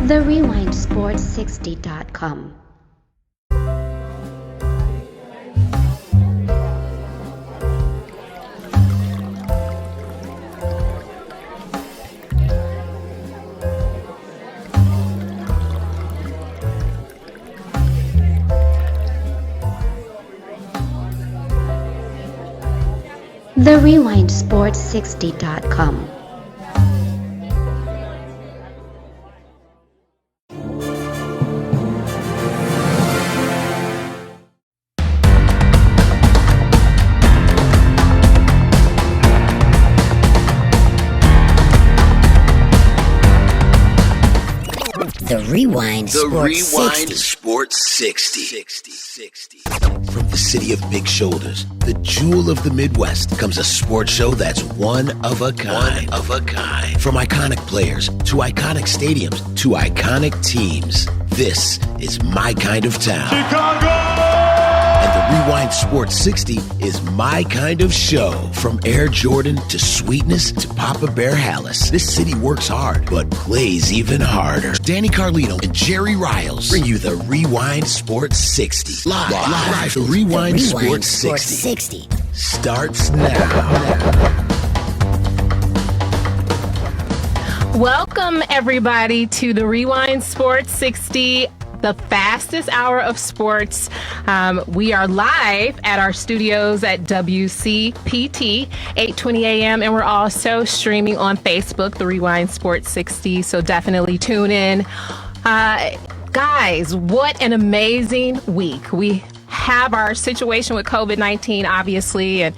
The RewindSports60.com. The RewindSports60.com. The Rewind Sports 60. From the city of big shoulders, the jewel of the Midwest, comes a sports show that's one of a kind. From iconic players to iconic stadiums to iconic teams, this is my kind of town. Chicago! And the Rewind Sports 60 is my kind of show. From Air Jordan to Sweetness to Papa Bear Hallis, this city works hard, but plays even harder. Danny Carlino and Jerry Riles bring you the Rewind Sports 60. Live. The Rewind Sports 60 starts now. Welcome, everybody, to the Rewind Sports 60, the fastest hour of sports. We are live at our studios at WCPT, 8:20 a.m., and we're also streaming on Facebook, the Rewind Sports 60, so definitely tune in. Guys, what an amazing week. We have our situation with COVID-19, obviously, and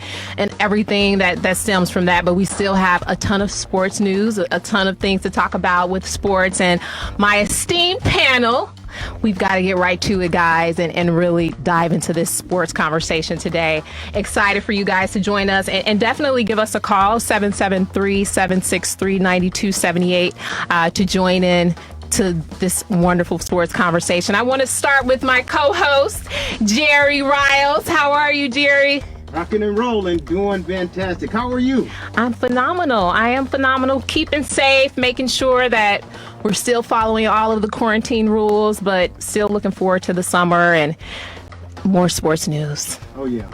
everything that stems from that, but we still have a ton of sports news, a ton of things to talk about with sports, and my esteemed panel, we've got to get right to it, guys, and really dive into this sports conversation today. Excited for you guys to join us, and definitely give us a call, 773-763-9278, to join in to this wonderful sports conversation. I want to start with my co-host, Jerry Riles. How are you, Jerry? Rocking and rolling, doing fantastic. How are you? I'm phenomenal. I am phenomenal. Keeping safe, making sure that we're still following all of the quarantine rules, but still looking forward to the summer and more sports news. Oh, yeah.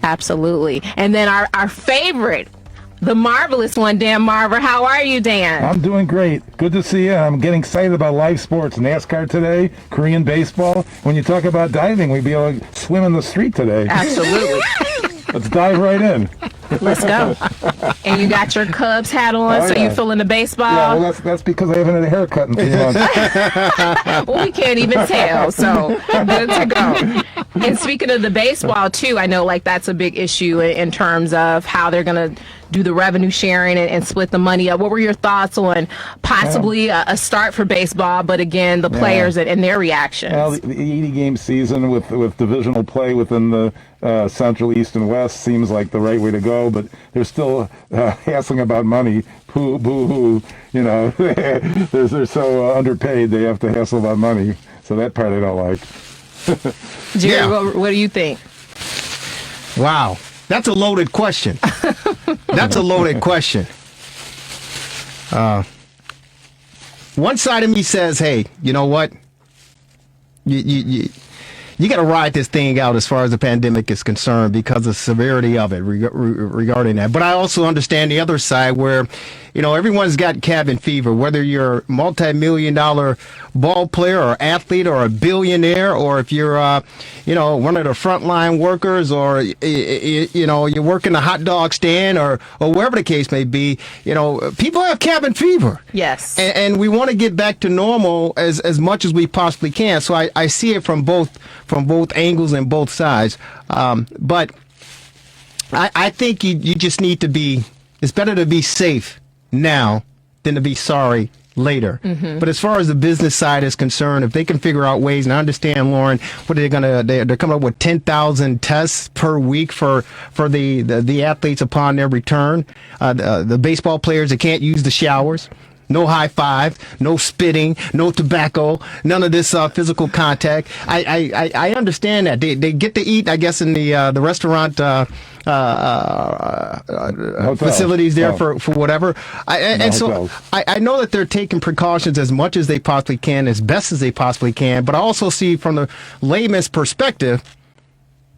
Absolutely. And then our favorite, the marvelous one, Dan Marver. How are you, Dan? I'm doing great. Good to see you. I'm getting excited about live sports. NASCAR today, Korean baseball. When you talk about diving, we'd be able to swim in the street today. Absolutely. Let's dive right in. Let's go. And you got your Cubs hat on, so you feeling the baseball? Yeah, well, that's because I haven't had a haircut in 3 months. Well, we can't even tell, so good to go. And speaking of the baseball, too, I know that's a big issue in terms of how they're going to do the revenue sharing and split the money up. What were your thoughts on possibly a start for baseball, but again, the players and their reactions? Well, the 80-game season with divisional play within the Central, East, and West seems like the right way to go, but they're still hassling about money. Boo-hoo. You know, they're so underpaid, they have to hassle about money. So that part I don't like. Jerry, what do you think? Wow. That's a loaded question. One side of me says, hey, you know what? You got to ride this thing out as far as the pandemic is concerned because of the severity of it regarding that. But I also understand the other side where, everyone's got cabin fever, whether you're a multi-million-dollar ball player or athlete or a billionaire, or if you're, one of the frontline workers, or, you work in a hot dog stand or wherever the case may be, people have cabin fever. Yes. And we want to get back to normal as much as we possibly can. So I see it from both angles and both sides. But I think you just need to it's better to be safe now than to be sorry later. Mm-hmm. But as far as the business side is concerned, if they can figure out ways, and I understand, Lauren, what are they're coming up with 10,000 tests per week for the athletes upon their return. The baseball players that can't use the showers. No high five, no spitting, no tobacco, none of this physical contact. I understand that they get to eat, I guess, in the restaurant facilities there for whatever. So I know that they're taking precautions as much as they possibly can, as best as they possibly can. But I also see from the layman's perspective,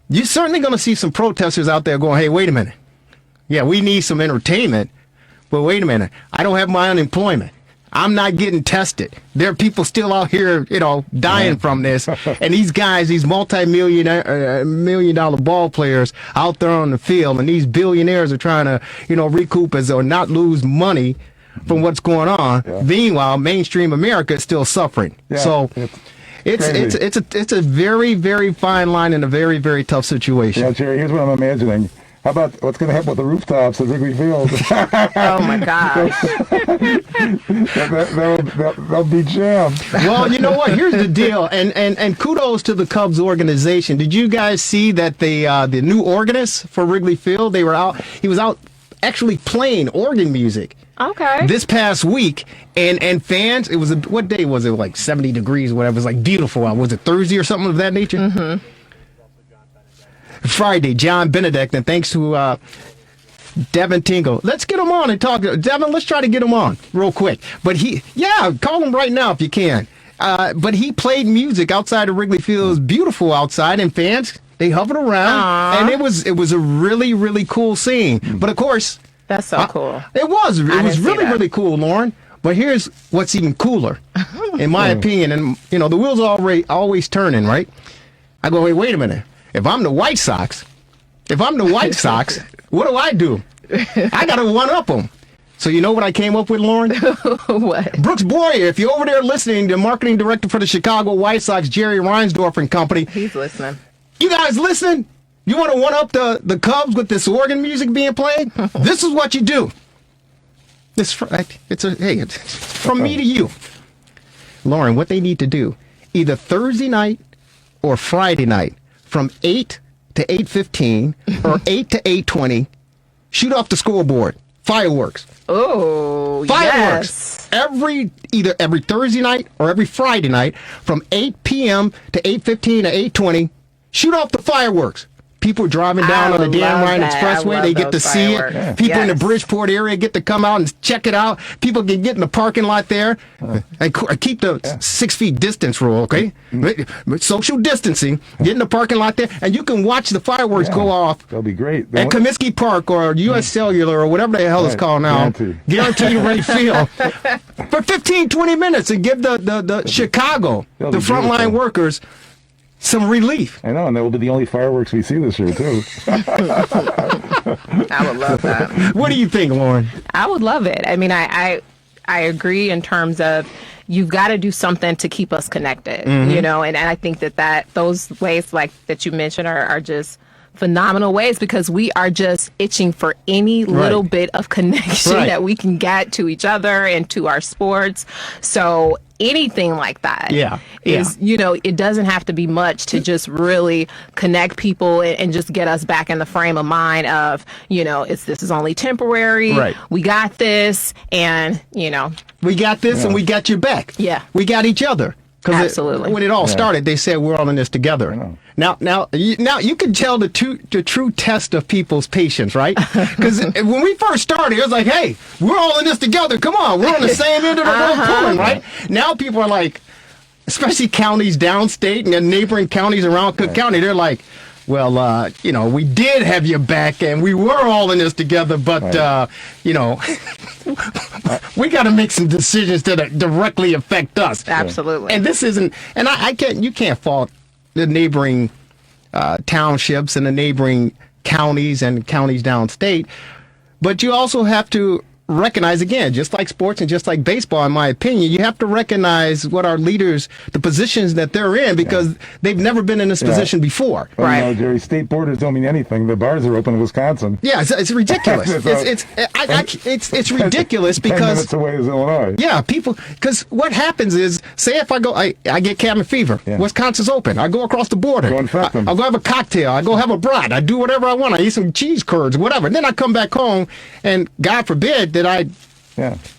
you're certainly going to see some protesters out there going, "Hey, wait a minute. Yeah, we need some entertainment. But wait a minute, I don't have my unemployment. I'm not getting tested. There are people still out here, dying from this. And these guys, these $multi-million ball players out there on the field, and these billionaires are trying to, recoup or not lose money from what's going on. Yeah. Meanwhile, mainstream America is still suffering. Yeah, so it's a very, very fine line and a very, very tough situation. Yeah, Jerry, here's what I'm imagining. How about what's going to happen with the rooftops at Wrigley Field? Oh, my gosh. They'll be jammed. Well, you know what? Here's the deal, and kudos to the Cubs organization. Did you guys see that the new organist for Wrigley Field, he was out actually playing organ music. Okay. This past week, and fans, it was, what day was it? Like 70 degrees or whatever. It was like beautiful out. Was it Thursday or something of that nature? Mm-hmm. Friday, John Benedict, and thanks to Devin Tingle. Let's get him on and talk. Devin, let's try to get him on real quick. But call him right now if you can. But he played music outside of Wrigley Field. It was beautiful outside, and fans, they hovered around. Aww. And it was a really, really cool scene. But of course, that's so cool. It was really, really cool, Lauren. But here's what's even cooler, in my opinion. And the wheels are always turning, right? I go, wait a minute. If I'm the White Sox, what do? I got to one-up them. So you know what I came up with, Lauren? What? Brooks Boyer, if you're over there listening, the marketing director for the Chicago White Sox, Jerry Riles and company. He's listening. You guys listening? You want to one-up the Cubs with this organ music being played? This is what you do. It's from me to you. Lauren, what they need to do, either Thursday night or Friday night, from 8 to 8:15 or 8 to 8:20, shoot off the scoreboard. Fireworks. Oh, fireworks. Yes. Either every Thursday night or every Friday night from 8 p.m. to 8:15 to 8:20, shoot off the fireworks. People driving down on the Dan Ryan Expressway, they get to see it. Yeah. People in the Bridgeport area get to come out and check it out. People can get in the parking lot there. And keep the 6 feet distance rule, okay? Social distancing. Get in the parking lot there, and you can watch the fireworks go off. That'll be great. At Comiskey Park or U.S. Cellular or whatever the hell it's called now. Guaranteed ready field. For 15, 20 minutes and give the Chicago, the frontline workers, some relief. I know, and that will be the only fireworks we see this year, too. I would love that. What do you think, Lauren? I would love it. I mean, I agree in terms of you've got to do something to keep us connected, and I think that those ways like that you mentioned are just phenomenal ways because we are just itching for any little bit of connection that we can get to each other and to our sports. So anything like that is, it doesn't have to be much to just really connect people and just get us back in the frame of mind of, this is only temporary. Right. We got this and, we got this and we got your back. Yeah. We got each other. Absolutely. When it all started, they said we're all in this together. Now you can tell the true test of people's patience, right? Because when we first started, it was like, hey, we're all in this together. Come on, we're on the same end of the road pulling, right? Now people are like, especially counties downstate and the neighboring counties around Cook County, they're like, well, we did have your back and we were all in this together, but, we got to make some decisions that directly affect us. Absolutely. And this isn't, and you can't fault the neighboring townships and the neighboring counties and counties downstate, but you also have to recognize, again, just like sports and just like baseball, in my opinion, you have to recognize what our leaders, the positions that they're in, because they've never been in this position before. Well, Jerry, state borders don't mean anything. The bars are open in Wisconsin. Yeah, it's ridiculous. It's ridiculous because 10 minutes away is Illinois. Yeah, people, because what happens is, say if I go, I get cabin fever. Yeah. Wisconsin's open. I go across the border. Go infect them. I'll go have a cocktail. I go have a brat. I do whatever I want. I eat some cheese curds, whatever. And then I come back home, and God forbid that I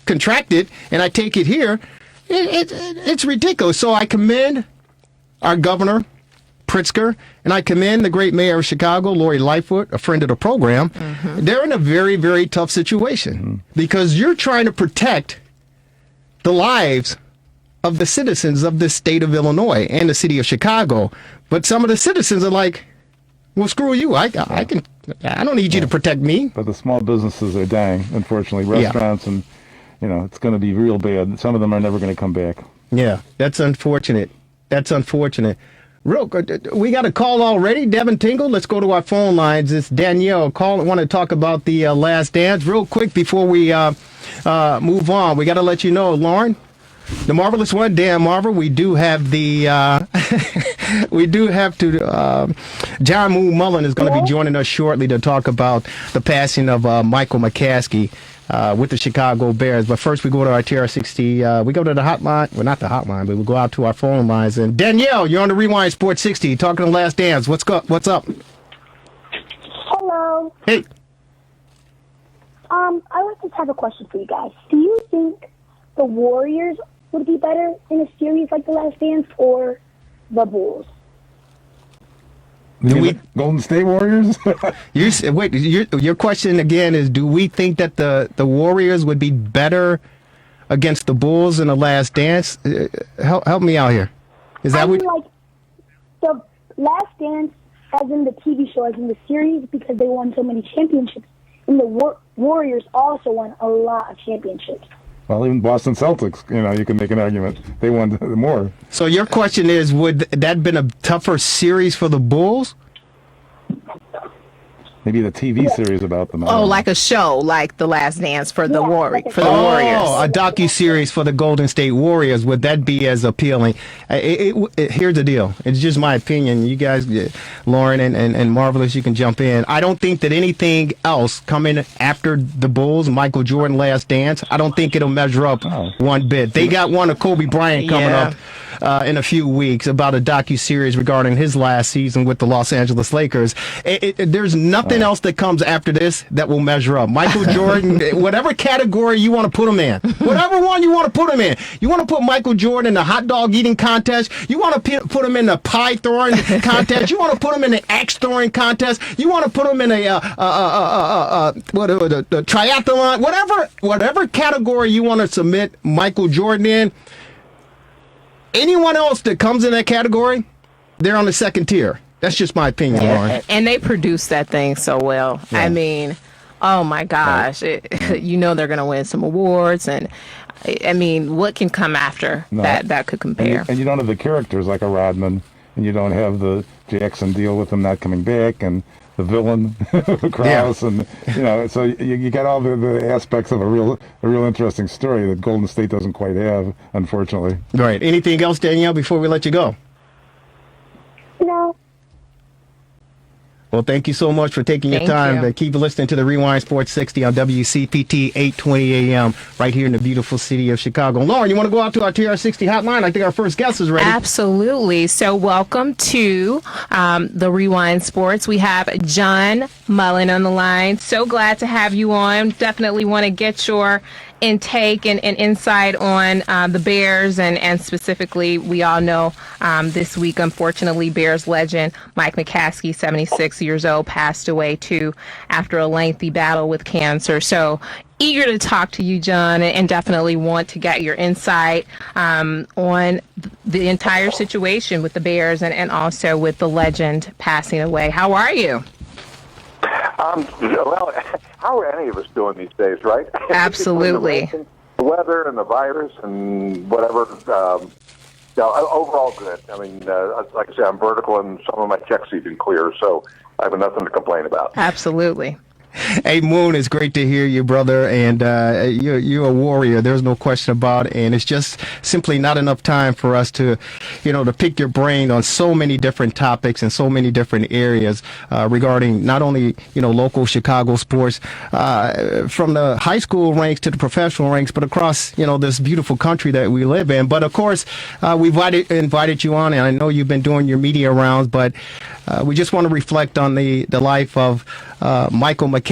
contract it and I take it here, it's ridiculous. So I commend our governor, Pritzker, and I commend the great mayor of Chicago, Lori Lightfoot, a friend of the program. Mm-hmm. They're in a very, very tough situation because you're trying to protect the lives of the citizens of the state of Illinois and the city of Chicago. But some of the citizens are like, well, screw you. I don't need you to protect me. But the small businesses are dying, unfortunately. Restaurants and, it's going to be real bad. Some of them are never going to come back. Yeah, that's unfortunate. We got a call already. Devin Tingle, let's go to our phone lines. It's Danielle. Want to talk about the Last Dance. Real quick before we move on, we got to let you know, Lauren, the marvelous one, Dan Marver, we do have John Mullin is going to be joining us shortly to talk about the passing of Michael McCaskey with the Chicago Bears. But first, we go to our TRS60. We go to the hotline. Well, not the hotline, but we go out to our phone lines. And Danielle, you're on the Rewind Sports 60, talking to Last Dance. What's up? Hello. Hey. I like to have a question for you guys. Do you think the Warriors would be better in a series like The Last Dance or the Bulls? Golden State Warriors? Your question again is, do we think that the Warriors would be better against the Bulls in The Last Dance? Help me out here. Is that like the Last Dance, as in the TV show, as in the series, because they won so many championships, and the Warriors also won a lot of championships. Well, even Boston Celtics, you can make an argument. They won more. So your question is, would that have been a tougher series for the Bulls? Maybe the TV series about them. Like a show, like The Last Dance for the Warriors. Oh, a docu-series for the Golden State Warriors. Would that be as appealing? Here's the deal. It's just my opinion. You guys, Lauren and Marvelous, you can jump in. I don't think that anything else coming after the Bulls, Michael Jordan Last Dance, I don't think it'll measure up one bit. They got one of Kobe Bryant coming up in a few weeks about a docu-series regarding his last season with the Los Angeles Lakers. There's nothing else that comes after this that will measure up. Michael Jordan, whatever category you want to put him in, whatever one you want to put him in. You want to put Michael Jordan in the hot dog eating contest. You want to put him in the pie throwing contest. You want to put him in the axe throwing contest. You want to put him in a triathlon. Whatever category you want to submit Michael Jordan in. Anyone else that comes in that category, they're on the second tier. That's just my opinion, Lauren. And they produce that thing so well. Yeah. I mean, oh my gosh, they're going to win some awards, and I mean, what can come after that could compare? And you don't have the characters like a Rodman, and you don't have the Jackson deal with him not coming back, and the villain, Krause, and so you got all the aspects of a real interesting story that Golden State doesn't quite have, unfortunately. Right. Anything else, Danielle, before we let you go? No. Well, thank you so much for taking your time to keep listening to the Rewind Sports 60 on WCPT 820 AM right here in the beautiful city of Chicago. Lauren, you want to go out to our TR60 hotline? I think our first guest is ready. Absolutely. So welcome to the Rewind Sports. We have John Mullin on the line. So glad to have you on. Definitely want to get your intake and insight on the Bears, and specifically, we all know this week, unfortunately, Bears legend Mike McCaskey, 76 years old, passed away too after a lengthy battle with cancer. So eager to talk to you, John, and definitely want to get your insight on the entire situation with the Bears and also with the legend passing away. How are you? Well, how are any of us doing these days, right? Absolutely. The weather and the virus and whatever. Overall good. I mean, like I said, I'm vertical and some of my checks even clear, so I have nothing to complain about. Absolutely. Hey, Moon, it's great to hear you, brother, and you're a warrior. There's no question about it, and it's just simply not enough time for us to pick your brain on so many different topics and so many different areas regarding not only, local Chicago sports, from the high school ranks to the professional ranks, but across, this beautiful country that we live in. But, of course, we've invited you on, and I know you've been doing your media rounds, but we just want to reflect on the life of Michael McCaskey.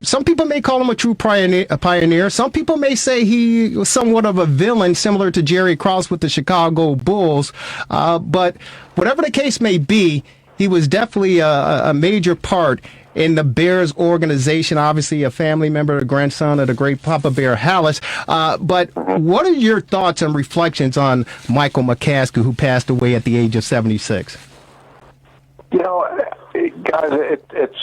Some people may call him a true pioneer. Some people may say he was somewhat of a villain, similar to Jerry Riles with the Chicago Bulls. But whatever the case may be, he was definitely a major part in the Bears organization, obviously a family member, a grandson of the great Papa Bear Halas. But what are your thoughts and reflections on Michael McCaskey, who passed away at the age of 76? You know, guys, it's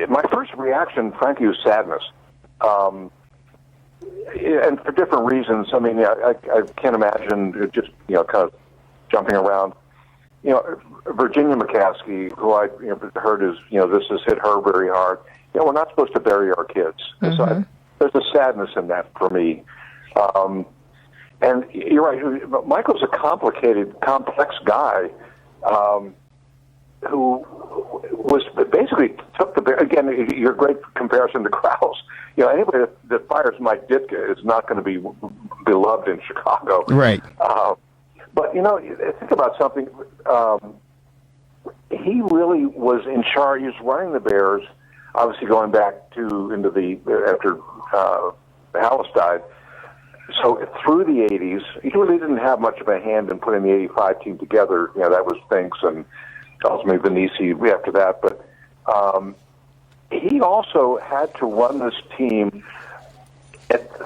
my first reaction, frankly, was sadness. And for different reasons. I mean, I can't imagine just, kind of jumping around. Virginia McCaskey, who I heard is, this has hit her very hard. We're not supposed to bury our kids. Mm-hmm. So there's a sadness in that for me. And you're right. Michael's a complicated, complex guy who was basically took the Bears. Again, your great comparison to Krause. Anybody that fires Mike Ditka is not going to be beloved in Chicago. Right. But, think about something. He really was in charge. He was running the Bears, obviously going back after Halas died. So through the 80s, he really didn't have much of a hand in putting the 85 team together. That was Finks and ultimately Venisi after that. But he also had to run this team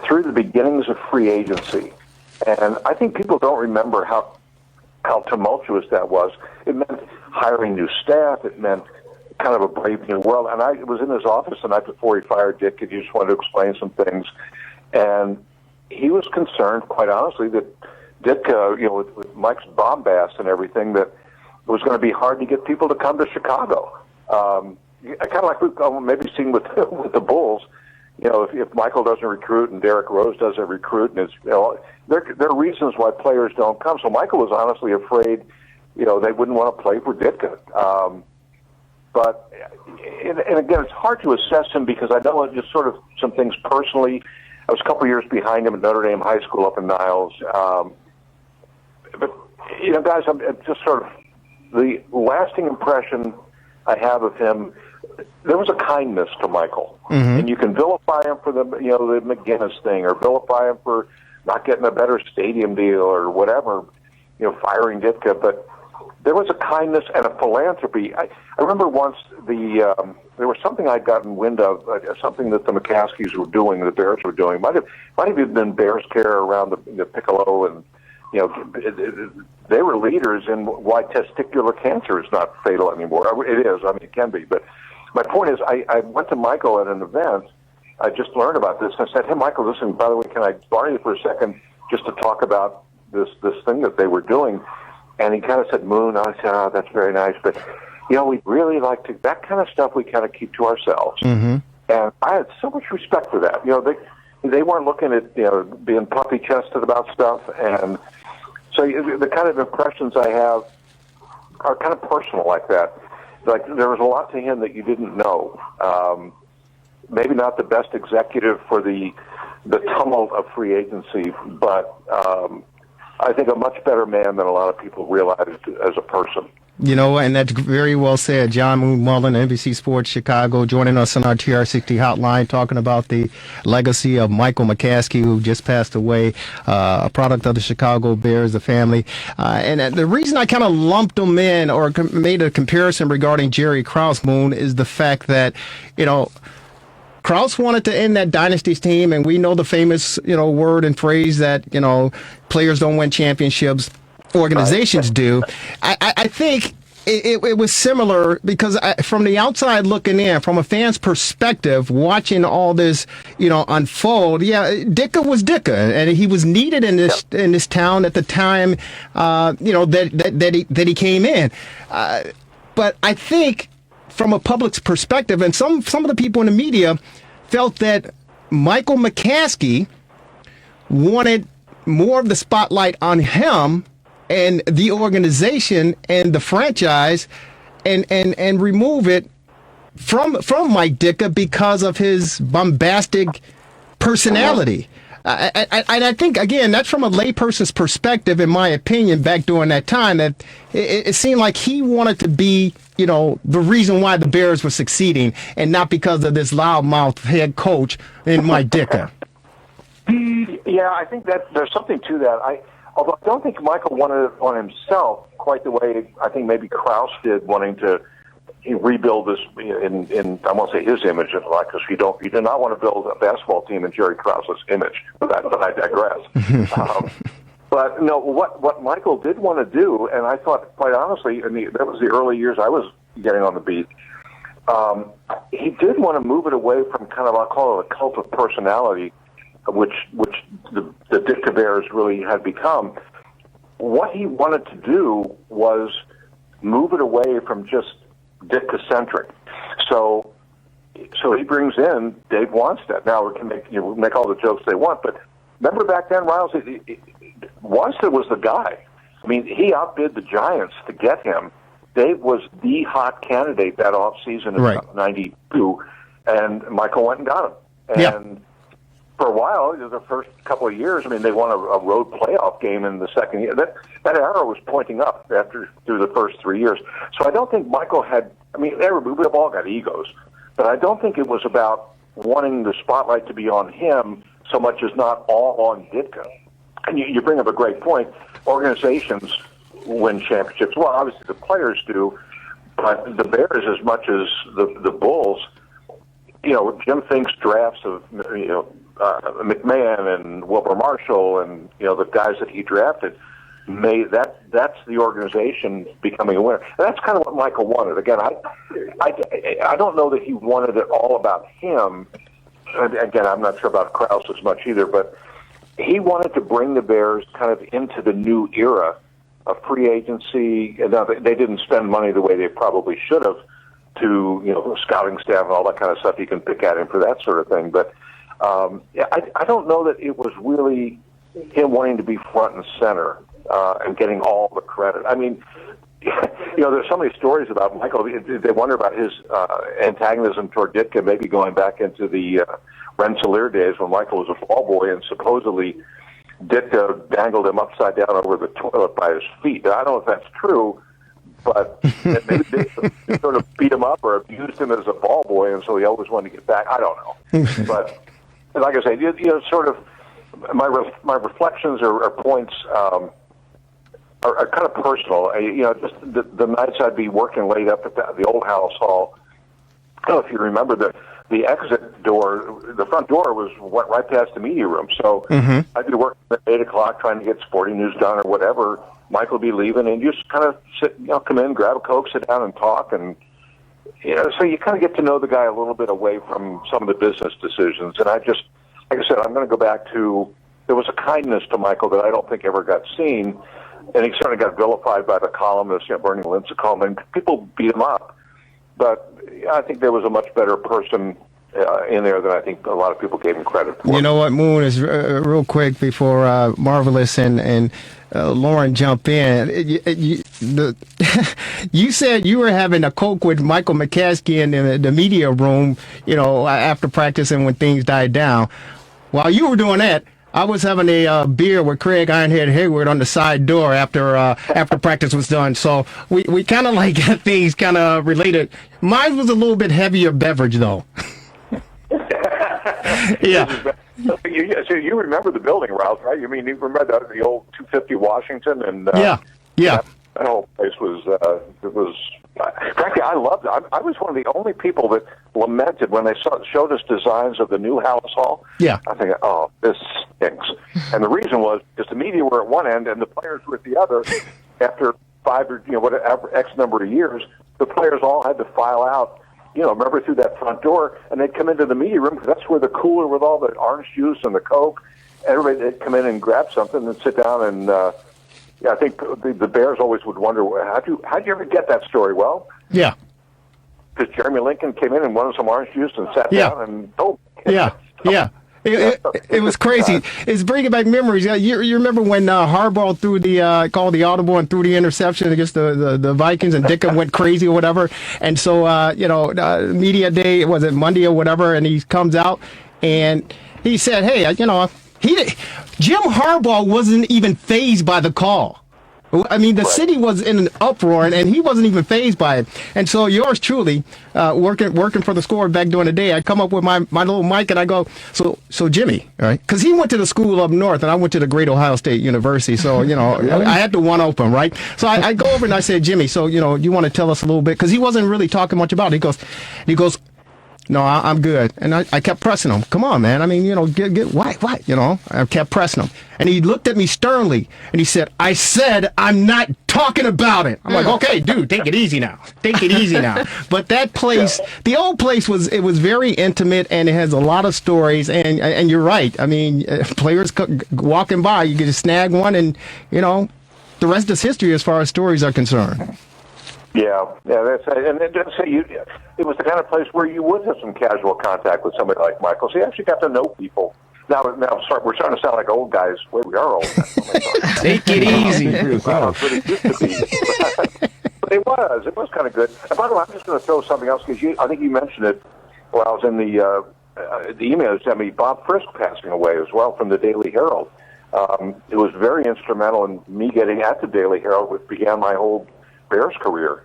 through the beginnings of free agency. And I think people don't remember how tumultuous that was. It meant hiring new staff. It meant kind of a brave new world. And I was in his office the night before he fired Dick, and he just wanted to explain some things. And he was concerned, quite honestly, that Dick, with Mike's bombast and everything, that it was going to be hard to get people to come to Chicago. Kind of like we've maybe seen with the Bulls. If Michael doesn't recruit and Derrick Rose doesn't recruit, and it's there are reasons why players don't come. So Michael was honestly afraid, they wouldn't want to play for Ditka. But again, it's hard to assess him because I know just sort of some things personally. I was a couple of years behind him at Notre Dame High School up in Niles. But guys, I'm just sort of the lasting impression I have of him. There was a kindness to Michael, and you can vilify him for the McGinnis thing, or vilify him for not getting a better stadium deal, or whatever, firing Ditka. But there was a kindness and a philanthropy. I remember once there was something I'd gotten wind of, something that the McCaskeys were doing, the Bears were doing. Might have even been Bears Care around the Piccolo, and they were leaders in why testicular cancer is not fatal anymore. It is. I mean, it can be, but. My point is, I went to Michael at an event. I just learned about this. I said, "Hey, Michael, listen, by the way, can I borrow you for a second just to talk about this thing that they were doing?" And he kind of said, "Moon." I said, "Oh, that's very nice, but we'd really like to. That kind of stuff we kind of keep to ourselves." Mm-hmm. And I had so much respect for that. They weren't looking at being puffy chested about stuff, and so the kind of impressions I have are kind of personal like that. Like there was a lot to him that you didn't know. Maybe not the best executive for the tumult of free agency, but I think a much better man than a lot of people realize as a person. And that's very well said. John Mullin, NBC Sports Chicago, joining us on our TRS60 hotline, talking about the legacy of Michael McCaskey, who just passed away, a product of the Chicago Bears, the family. And the reason I kind of lumped them in or made a comparison regarding Jerry Riles, Moon, is the fact that, Krause wanted to end that dynasty's team, and we know the famous, word and phrase that, players don't win championships, organizations do. I think it was similar because from the outside looking in, from a fan's perspective, watching all this, unfold. Yeah, Ditka was Ditka, and he was needed in this town at the time, that he came in. But I think from a public's perspective, and some of the people in the media felt that Michael McCaskey wanted more of the spotlight on him and the organization and the franchise, and remove it from Mike Ditka because of his bombastic personality. I think, again, that's from a layperson's perspective, in my opinion, back during that time, that it seemed like he wanted to be, the reason why the Bears were succeeding, and not because of this loudmouth head coach in Mike Ditka. Yeah, I think that there's something to that. Although I don't think Michael wanted it on himself quite the way I think maybe Krause did, wanting to rebuild this in I won't say his image, because you do not want to build a basketball team in Jerry Krause's image. But I digress. But no, what Michael did want to do, and I thought, quite honestly, that was the early years I was getting on the beat. He did want to move it away from kind of, I'll call it a cult of personality, which the Ditka Bears really had become. What he wanted to do was move it away from just Ditka-centric. So he brings in Dave Wanstead. Now, we can make all the jokes they want, but remember back then, Riles, Wanstead was the guy. I mean, he outbid the Giants to get him. Dave was the hot candidate that offseason of '92, and Michael went and got him. And for a while, the first couple of years, they won a road playoff game in the second year. That arrow was pointing up through the first 3 years. So I don't think Michael had. We've all got egos, but I don't think it was about wanting the spotlight to be on him so much as not all on Ditka. And you bring up a great point. Organizations win championships. Well, obviously the players do, but the Bears, as much as the Bulls, Jim Fink's drafts of McMahon and Wilbur Marshall and the guys that he drafted that's the organization becoming a winner. And that's kind of what Michael wanted. Again, I don't know that he wanted it all about him. And again, I'm not sure about Krause as much either, but he wanted to bring the Bears kind of into the new era of free agency. And now they didn't spend money the way they probably should have to scouting staff and all that kind of stuff you can pick at him for that sort of thing. But I don't know that it was really him wanting to be front and center and getting all the credit. There's so many stories about Michael. They wonder about his antagonism toward Ditka, maybe going back into the Rensselaer days when Michael was a ball boy, and supposedly Ditka dangled him upside down over the toilet by his feet. I don't know if that's true, but maybe they sort of beat him up or abused him as a ball boy, and so he always wanted to get back. I don't know. But like I say, sort of my reflections or points are kind of personal. Just the nights I'd be working late up at the old house hall. I don't know if you remember the exit door, the front door went right past the media room. So I'd be working at 8 o'clock trying to get sporting news done or whatever. Michael would be leaving, and you just kind of sit, come in, grab a Coke, sit down and talk. And, so you kind of get to know the guy a little bit away from some of the business decisions. And like I said, I'm going to go back to, there was a kindness to Michael that I don't think ever got seen. And he certainly got vilified by the columnists, Bernie Lincecum, and people beat him up. But I think there was a much better person in there than I think a lot of people gave him credit for. You know what, Moon, is real quick before Marvelous and Lauren jump in. You said you were having a Coke with Michael McCaskey in the media room, after practice and when things died down. While you were doing that, I was having a beer with Craig Ironhead Hayward on the side door after practice was done. So we kind of like got things kind of related. Mine was a little bit heavier beverage, though. Yeah. So you remember the building, Riles, right? You remember the old 250 Washington? And yeah. That whole place was, frankly, I loved it. I was one of the only people that lamented when they showed us designs of the new House Hall. Yeah. I think, this stinks. And the reason was because the media were at one end and the players were at the other. After 5 or whatever X number of years, the players all had to file out, remember, through that front door, and they'd come into the media room because that's where the cooler with all the orange juice and the Coke. Everybody, they'd come in and grab something and sit down and. I think the Bears always would wonder, how'd you ever get that story? Well, yeah, because Jeremy Lincoln came in and wanted some orange juice and sat down and yeah. It was crazy. It's bringing back memories. You remember when Harbaugh threw called the audible and threw the interception against the Vikings, and Ditka went crazy or whatever. And so media day, was it Monday or whatever? And he comes out and he said, "Hey, Jim Harbaugh wasn't even fazed by the call. I mean, the city was in an uproar, and he wasn't even fazed by it. And so yours truly, working for the Score back during the day, I come up with my little mic, and I go, so Jimmy, all right? Because he went to the school up north, and I went to the Great Ohio State University. So, I had to one-up him, right? So I go over and I said, Jimmy, so, you want to tell us a little bit? Because he wasn't really talking much about it. He goes, no, I'm good. And I kept pressing him. Come on, man. I mean, get why? I kept pressing him. And he looked at me sternly and he said, I said I'm not talking about it. I'm like, okay, dude, take it easy now. Take it easy now. But that place, the old place was very intimate, and it has a lot of stories. And you're right. I mean, players walking by, you can just snag one, and, the rest is history as far as stories are concerned. Yeah, that's and just say it was the kind of place where you would have some casual contact with somebody like Michael. So you actually got to know people. Now, sorry, we're starting to sound like old guys. Well, we are old guys. Take it easy. But it used to be. But it was kind of good. And by the way, I'm just going to throw something else, because I think you mentioned it while I was in the email you sent me. Bob Frisk passing away as well, from the Daily Herald. It was very instrumental in me getting at the Daily Herald, which began my whole Bears career.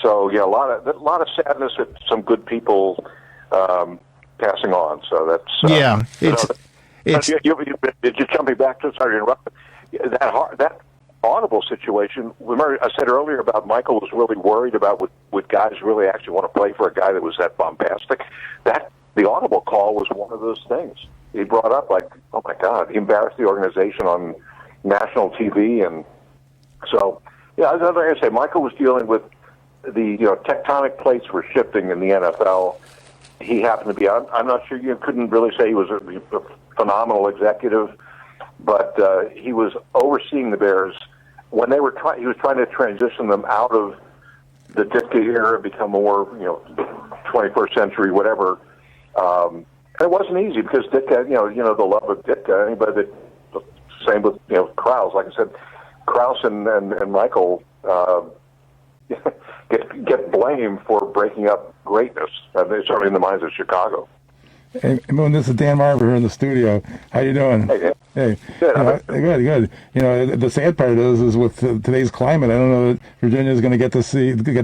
So a lot of sadness at some good people passing on. So that's just jumping back to, sorry to interrupt, that Audible situation. Remember, I said earlier about Michael was really worried about would guys really actually want to play for a guy that was that bombastic. That the Audible call was one of those things. He brought up, like, oh my God, he embarrassed the organization on national TV, and so. Yeah, as I was going to say, Michael was dealing with the tectonic plates were shifting in the NFL. He happened to be. I'm not sure, you couldn't really say he was a phenomenal executive, but he was overseeing the Bears when they were he was trying to transition them out of the Ditka era, become more 21st century whatever. And it wasn't easy, because Ditka, the love of Ditka. Anybody that, same with Krause, like I said. Krause and Michael get blamed for breaking up greatness, certainly in the minds of Chicago. Hey, Moon, this is Dan Marver here in the studio. How you doing? Hey. Good. Good. The sad part is with today's climate, I don't know that Virginia is going to get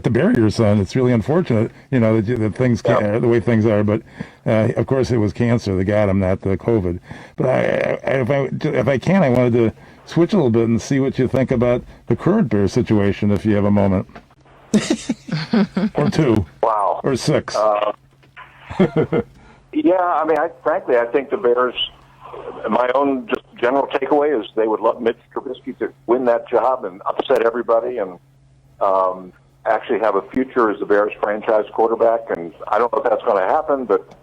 to bury your son. It's really unfortunate, that things the way things are. But of course, it was cancer that got him, not the COVID. But if I can, I wanted to switch a little bit and see what you think about the current Bears situation, if you have a moment. Or two. Wow. Or six. Yeah, I mean, frankly, I think the Bears, my own just general takeaway is they would love Mitch Trubisky to win that job and upset everybody and actually have a future as the Bears franchise quarterback. And I don't know if that's going to happen, but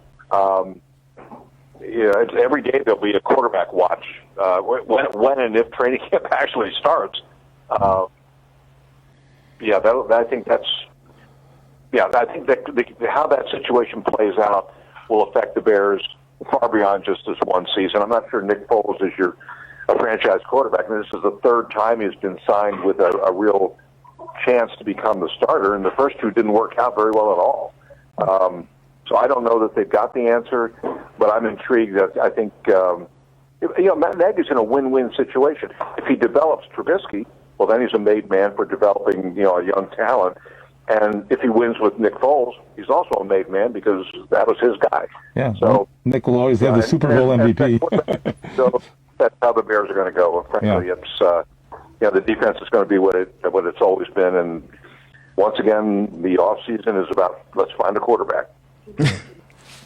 it's every day there'll be a quarterback watch when and if training camp actually starts. I think that how that situation plays out will affect the Bears far beyond just this one season. I'm not sure Nick Foles is a franchise quarterback. I mean, this is the third time he's been signed with a real chance to become the starter, and the first two didn't work out very well at all. So I don't know that they've got the answer, but I'm intrigued. That I think Matt Nagy's in a win-win situation. If he develops Trubisky, well, then he's a made man for developing a young talent. And if he wins with Nick Foles, he's also a made man because that was his guy. Yeah. So Nick will always have the Super Bowl MVP. So that's how the Bears are going to go. Frankly, it's the defense is going to be what it's always been. And once again, the off season is about let's find a quarterback.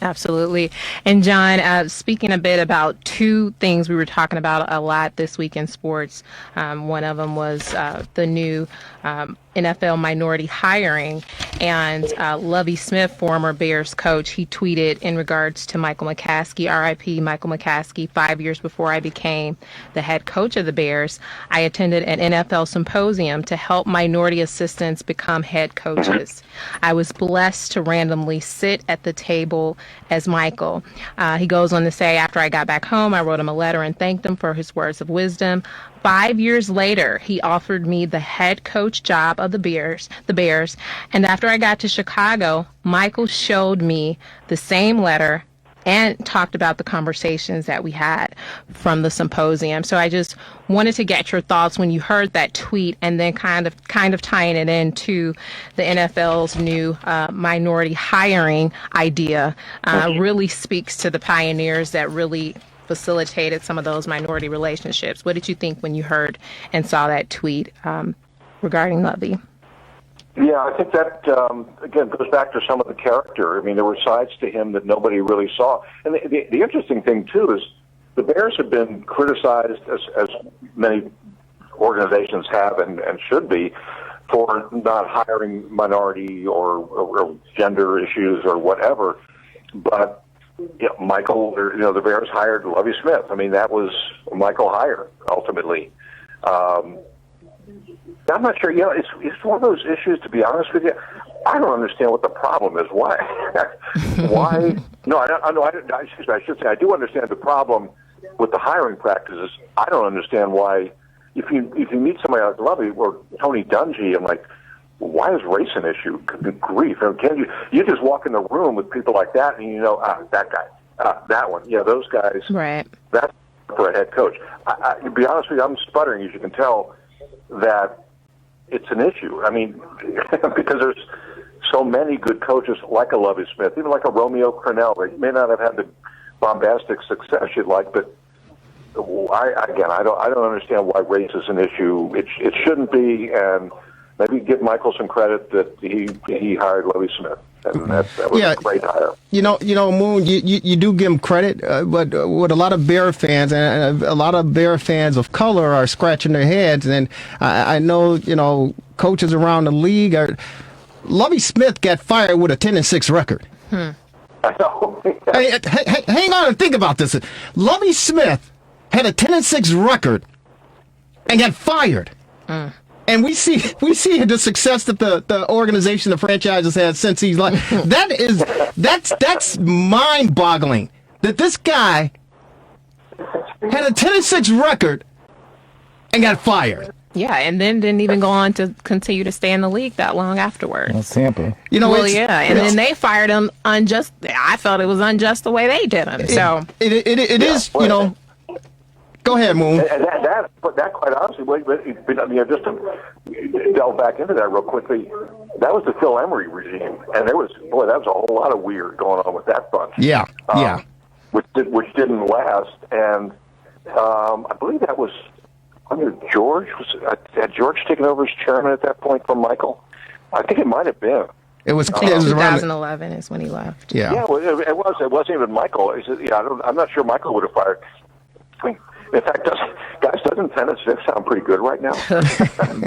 Absolutely. And John, speaking a bit about two things we were talking about a lot this week in sports. One of them was the new NFL minority hiring. And Lovie Smith, former Bears coach, he tweeted in regards to Michael McCaskey, RIP Michael McCaskey, 5 years before I became the head coach of the Bears, I attended an NFL symposium to help minority assistants become head coaches. I was blessed to randomly sit at the table as Michael. He goes on to say, after I got back home, I wrote him a letter and thanked him for his words of wisdom. 5 years later, he offered me the head coach job of the Bears. And after I got to Chicago, Michael showed me the same letter and talked about the conversations that we had from the symposium. So I just wanted to get your thoughts when you heard that tweet, and then kind of tying it into the NFL's new minority hiring idea. Really speaks to the pioneers that really facilitated some of those minority relationships. What did you think when you heard and saw that tweet regarding Lovie? Yeah, I think that, again, goes back to some of the character. I mean, there were sides to him that nobody really saw. And the interesting thing, too, is the Bears have been criticized, as many organizations have and should be, for not hiring minority or gender issues or whatever. But Michael, the Bears hired Lovie Smith. I mean, that was Michael hire, ultimately. I'm not sure. It's one of those issues, to be honest with you. I don't understand what the problem is. Why? Why? No, excuse me. I should say I do understand the problem with the hiring practices. I don't understand why. If you meet somebody like Lovie or Tony Dungy, I'm like, why is race an issue? Good grief! Can you just walk in the room with people like that, and that guy, that one, those guys. Right. That's for a head coach. To be honest with you, I'm sputtering, as you can tell, that it's an issue. I mean, because there's so many good coaches like a Lovie Smith, even like a Romeo Crennel. They may not have had the bombastic success you'd like, but I don't understand why race is an issue. It shouldn't be, and maybe give Michael some credit that he hired Lovie Smith. And that was a great hire. Moon, you do give him credit, but what a lot of Bear fans and a lot of Bear fans of color are scratching their heads, and I know coaches around the league Lovie Smith got fired with a 10-6 record. I know. Hang on and think about this. Lovie Smith had a 10-6 record and got fired. And we see the success that the organization, the franchise has had since he's like that's mind-boggling that this guy had a 10-6 record and got fired. Yeah, and then didn't even go on to continue to stay in the league that long afterwards. Well, Tampa. And then they fired him unjust. I felt it was unjust the way they did him. So it is. Go ahead, Moon. And that quite honestly, just to delve back into that real quickly, that was the Phil Emery regime, and that was a whole lot of weird going on with that bunch. Yeah. Which didn't last, and I believe that was under George. Had George taken over as chairman at that point from Michael? I think it might have been. It was 2011 is when he left. Yeah. Yeah, well, it was. It wasn't even Michael. I'm not sure Michael would have fired. I mean, in fact, doesn't 10-6 sound pretty good right now?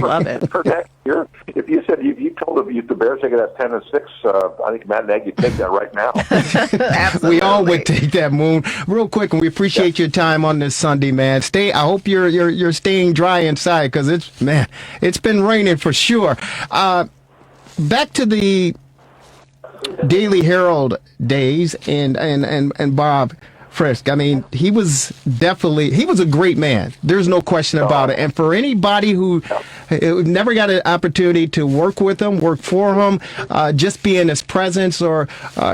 Love it. For next year, if you said you told the Bears they could have 10-6, I think Matt Nagy would take that right now. Absolutely. We all would take that, Moon. Real quick, and we appreciate your time on this Sunday, man. I hope you're staying dry inside because it's been raining for sure. Back to the Daily Herald days and Bob Frisk. I mean, he was a great man. There's no question about it. And for anybody who never got an opportunity to work with him, work for him, just be in his presence or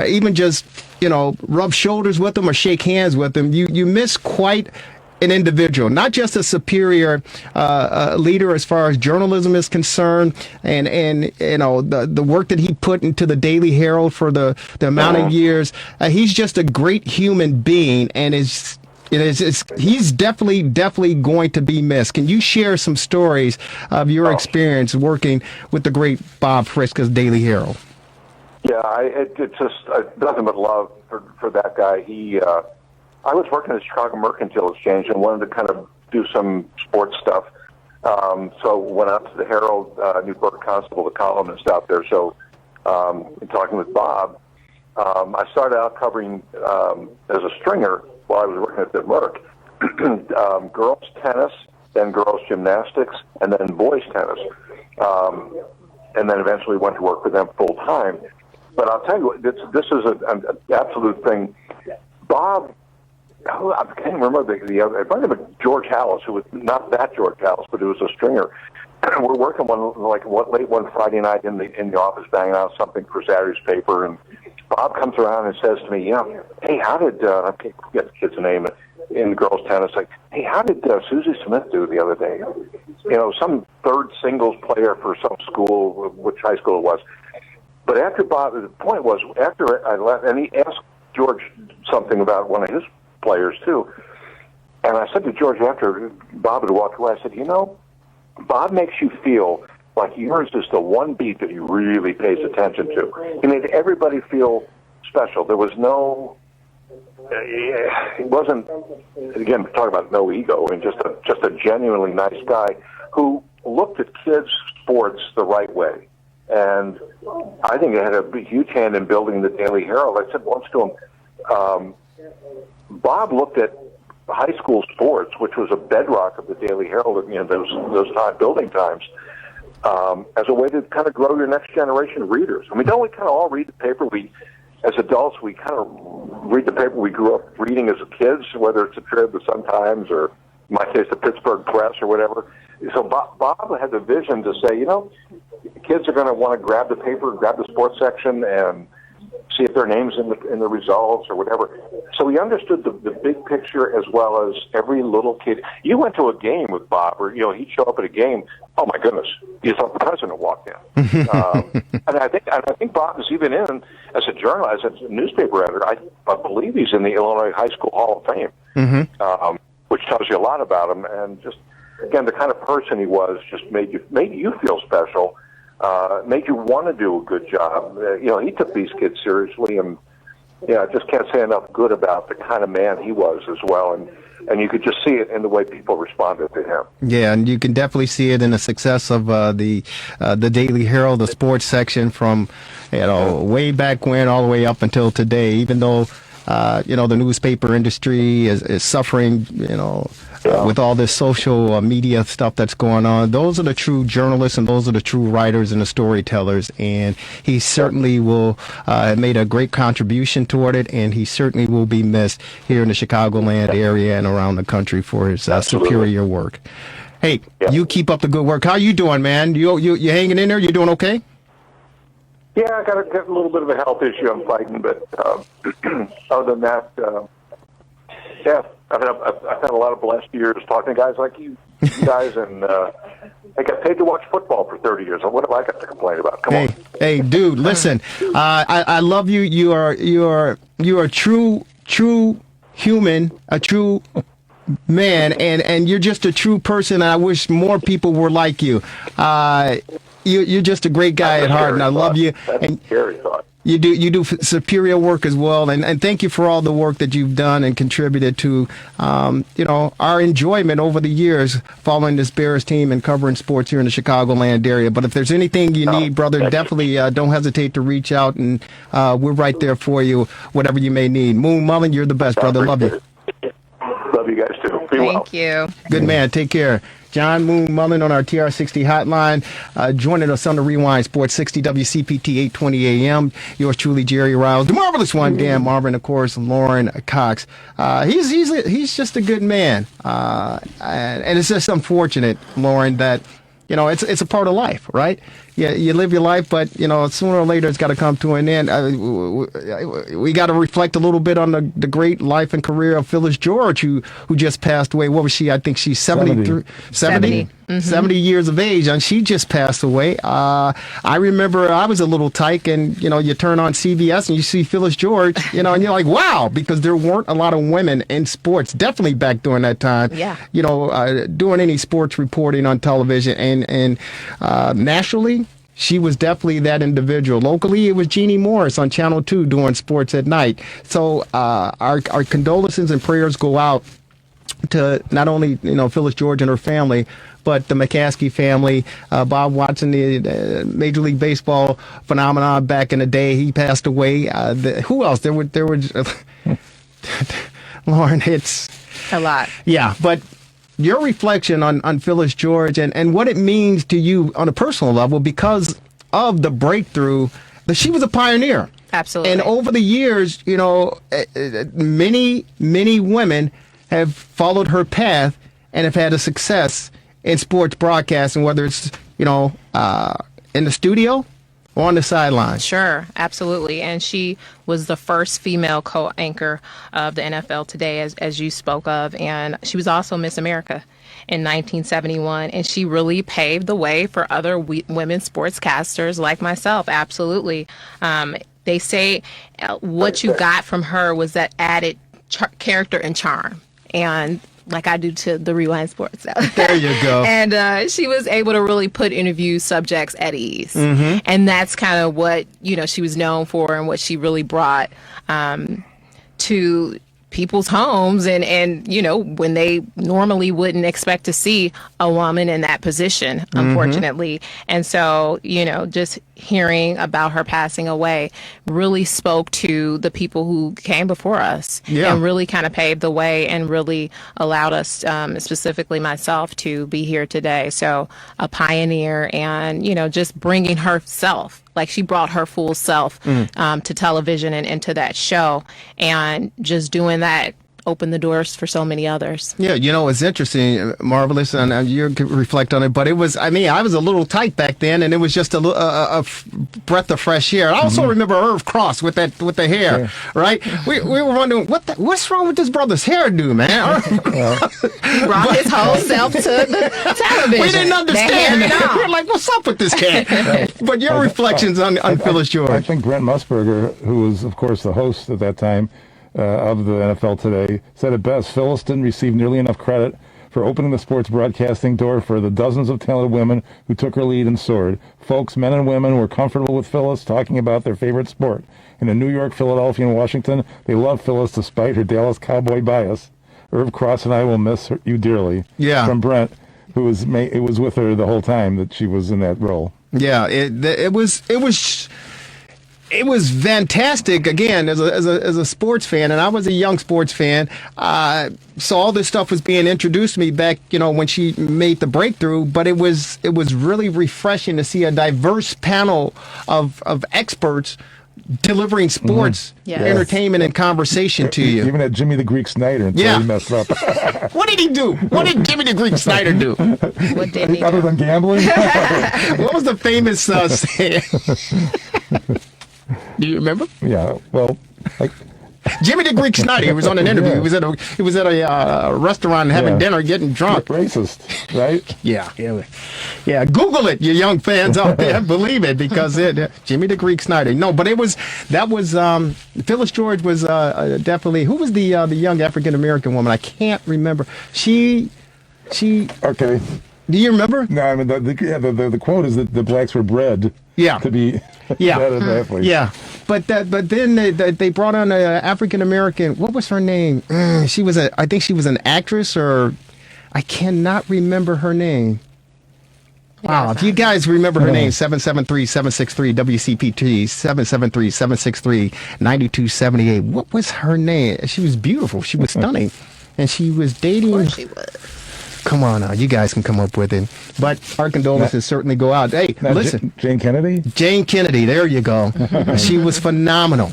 even just, rub shoulders with him or shake hands with him, you miss quite an individual, not just a superior leader as far as journalism is concerned, and the work that he put into the Daily Herald for the amount of years. He's just a great human being, and he's definitely going to be missed. Can you share some stories of your experience working with the great Bob Frisk as Daily Herald? Yeah, it's just nothing but love for that guy. I was working at the Chicago Mercantile Exchange and wanted to kind of do some sports stuff. So went out to the Herald, knew Bert Constable, the columnist out there. So in talking with Bob, I started out covering as a stringer while I was working at the Merc, girls tennis, then girls gymnastics, and then boys tennis. And then eventually went to work for them full time. But I'll tell you what, this is an absolute thing. Bob, I can't remember the other. It might have been George Hallis, who was not that George Hallis, but it was a stringer. We're working late one Friday night in the office, banging out something for Saturday's paper, and Bob comes around and says to me, hey, how did, I can't forget the kid's name in girls tennis, like, hey, how did Susie Smith do the other day? Some third singles player for some school, which high school it was. But after Bob, the point was, after I left, and he asked George something about one of his players, too. And I said to George after Bob had walked away, I said, Bob makes you feel like yours is the one beat that he really pays attention to. He made everybody feel special. There was no, it wasn't, again, talking about no ego, and just a genuinely nice guy who looked at kids' sports the right way. And I think it had a huge hand in building the Daily Herald. I said once to him, Bob looked at high school sports, which was a bedrock of the Daily Herald, those building times, as a way to kind of grow your next generation of readers. I mean, don't we kind of all read the paper? As adults, we kind of read the paper we grew up reading as kids, whether it's the Trib, the Sun-Times, or in my case, the Pittsburgh Press or whatever. So Bob had the vision to say, kids are going to want to grab the paper, grab the sports section, and see if their name's in the results or whatever. So he understood the big picture as well as every little kid. You went to a game with Bob, or he'd show up at a game. Oh my goodness, you thought the president walked in. And I think Bob is even in as a journalist, as a newspaper editor. I believe he's in the Illinois High School Hall of Fame, which tells you a lot about him. And just again, the kind of person he was just made you feel special. Made you want to do a good job. He took these kids seriously, and I just can't say enough good about the kind of man he was as well. And you could just see it in the way people responded to him. Yeah, and you can definitely see it in the success of the Daily Herald, the sports section from way back when all the way up until today. Even though the newspaper industry is suffering, with all this social media stuff that's going on. Those are the true journalists, and those are the true writers and the storytellers. And he certainly will have made a great contribution toward it, and he certainly will be missed here in the Chicagoland area and around the country for his superior work. Hey, you keep up the good work. How you doing, man? You hanging in there? You doing okay? Yeah, I got a little bit of a health issue I'm fighting, but other than that, I've had a lot of blessed years talking to guys like you guys, and I got paid to watch football for 30 years. What have I got to complain about? Come on. Hey, dude, listen. I love you. You are a true human, a true man, and you're just a true person. I wish more people were like you. You're just a great guy at heart, and I love you. That's a scary thought. You do superior work as well, and thank you for all the work that you've done and contributed to, our enjoyment over the years following this Bears team and covering sports here in the Chicagoland area. But if there's anything you need, brother, definitely don't hesitate to reach out, and we're right there for you, whatever you may need. Mullin, you're the best, brother. Love you. Love you guys too. Be well. Thank you. Good man. Take care. John Mullin on our TRS60 hotline, joining us on the Rewind Sports 60 WCPT 820 AM. Yours truly, Jerry Riles, the marvelous one, Dan Marver, and of course Lauren Cox. He's just a good man, and it's just unfortunate, Lauren, that it's a part of life, right? Yeah, you live your life, but sooner or later it's got to come to an end. We got to reflect a little bit on the great life and career of Phyllis George, who just passed away. What was she? I think she's 70. 70 years of age, and she just passed away. I remember I was a little tyke, and you turn on CBS and you see Phyllis George, and you're like, wow, because there weren't a lot of women in sports, definitely back during that time. Yeah. Doing any sports reporting on television and nationally. She was definitely that individual. Locally, it was Jeannie Morris on Channel 2 doing sports at night. So our condolences and prayers go out to not only Phyllis George and her family, but the McCaskey family. Bob Watson, the Major League Baseball phenomenon back in the day, he passed away. Who else? There were Lauren, it's a lot. Yeah, but your reflection on Phyllis George and what it means to you on a personal level because of the breakthrough that she was a pioneer. Absolutely. And over the years, many women have followed her path and have had a success in sports broadcasting, whether it's in the studio on the sideline. Sure, absolutely. And she was the first female co-anchor of the NFL Today, as you spoke of. And she was also Miss America in 1971. And she really paved the way for other women sportscasters like myself. Absolutely. They say what you got from her was that added character and charm. And like I do to the Rewind Sports. There you go. And she was able to really put interview subjects at ease. Mm-hmm. And that's kind of what, she was known for and what she really brought to people's homes and when they normally wouldn't expect to see a woman in that position, unfortunately. Mm-hmm. And so, just hearing about her passing away really spoke to the people who came before us and really kind of paved the way and really allowed us, specifically myself, to be here today. So a pioneer and, just bringing herself. Like she brought her full self to television and into that show, and just doing that opened the doors for so many others. Yeah, it's interesting, Marvelous, and you can reflect on it, but it was, I was a little tight back then, and it was just a breath of fresh air. I also remember Irv Cross with the hair, right? We were wondering, what's wrong with this brother's hairdo, man? He brought his whole self to the television. We didn't understand that. We're like, what's up with this cat? But your reflections on Phyllis George. I think Brent Musburger, who was, of course, the host at that time, of the NFL Today, said it best. Phyllis didn't receive nearly enough credit for opening the sports broadcasting door for the dozens of talented women who took her lead and soared. Folks, men and women, were comfortable with Phyllis talking about their favorite sport. In New York, Philadelphia, and Washington, they love Phyllis despite her Dallas Cowboy bias. Irv Cross and I will miss you dearly. Yeah. From Brent, who was with her the whole time that she was in that role. Yeah, it was fantastic, again, as a sports fan, and I was a young sports fan. So all this stuff was being introduced to me back, when she made the breakthrough, but it was really refreshing to see a diverse panel of experts delivering sports, entertainment, and conversation to you. Even at Jimmy the Greek Snyder until he messed up. What did he do? What did Jimmy the Greek Snyder do? What did he do? Other than gambling? What was the famous saying? Do you remember? Yeah, well, Jimmy the Greek Snyder. He was on an interview. Yeah. He was at a restaurant having dinner, getting drunk. Racist, right? Yeah. Google it, you young fans out there. Believe it, because Jimmy the Greek Snyder. No, but that was Phyllis George was definitely. Who was the young African American woman? I can't remember. She. Okay. Do you remember? No, the quote is that the blacks were bred to be better athletes. Yeah, but then they brought on an African American. What was her name? I think she was an actress, or I cannot remember her name. Wow, if you guys remember her name, 773-763 WCPT, 773-763-9278. What was her name? She was beautiful. She was stunning, and she was dating. Of course she was. Come on now, you guys can come up with it. But our condolences certainly go out. Hey, listen. Jane Kennedy? Jane Kennedy, there you go. She was phenomenal.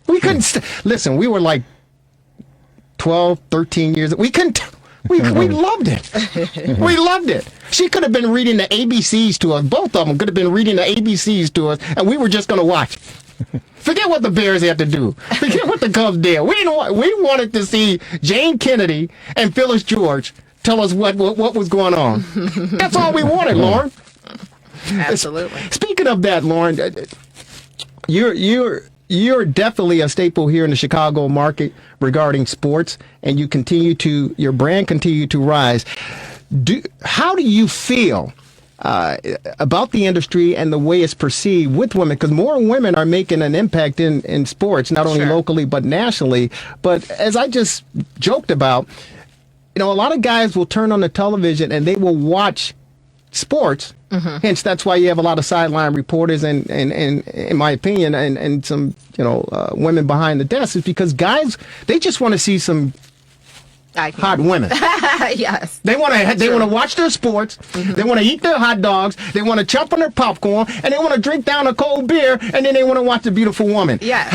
We couldn't, listen, we were like 12, 13 years. We couldn't, we loved it. We loved it. She could have been reading the ABCs to us. Both of them could have been reading the ABCs to us, and we were just going to watch. Forget what the Bears had to do. Forget what the Cubs did. We wanted to see Jane Kennedy and Phyllis George tell us what was going on. That's all we wanted, Lauren. Absolutely. Speaking of that, Lauren, you're definitely a staple here in the Chicago market regarding sports, and your brand continue to rise. How do you feel about the industry and the way it's perceived with women? Because more women are making an impact in sports, not only locally but nationally. But as I just joked about, a lot of guys will turn on the television and they will watch sports. Mm-hmm. Hence, that's why you have a lot of sideline reporters and in my opinion, and some, women behind the desk, is because guys, they just want to see some hot women. Yes. They want to watch their sports. Mm-hmm. They want to eat their hot dogs. They want to chomp on their popcorn, and they want to drink down a cold beer, and then they want to watch a beautiful woman. Yes.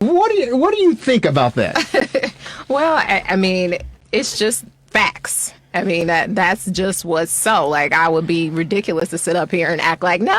What do you think about that? Well, I mean, it's just facts. I mean, that's just what's so. Like, I would be ridiculous to sit up here and act like, no,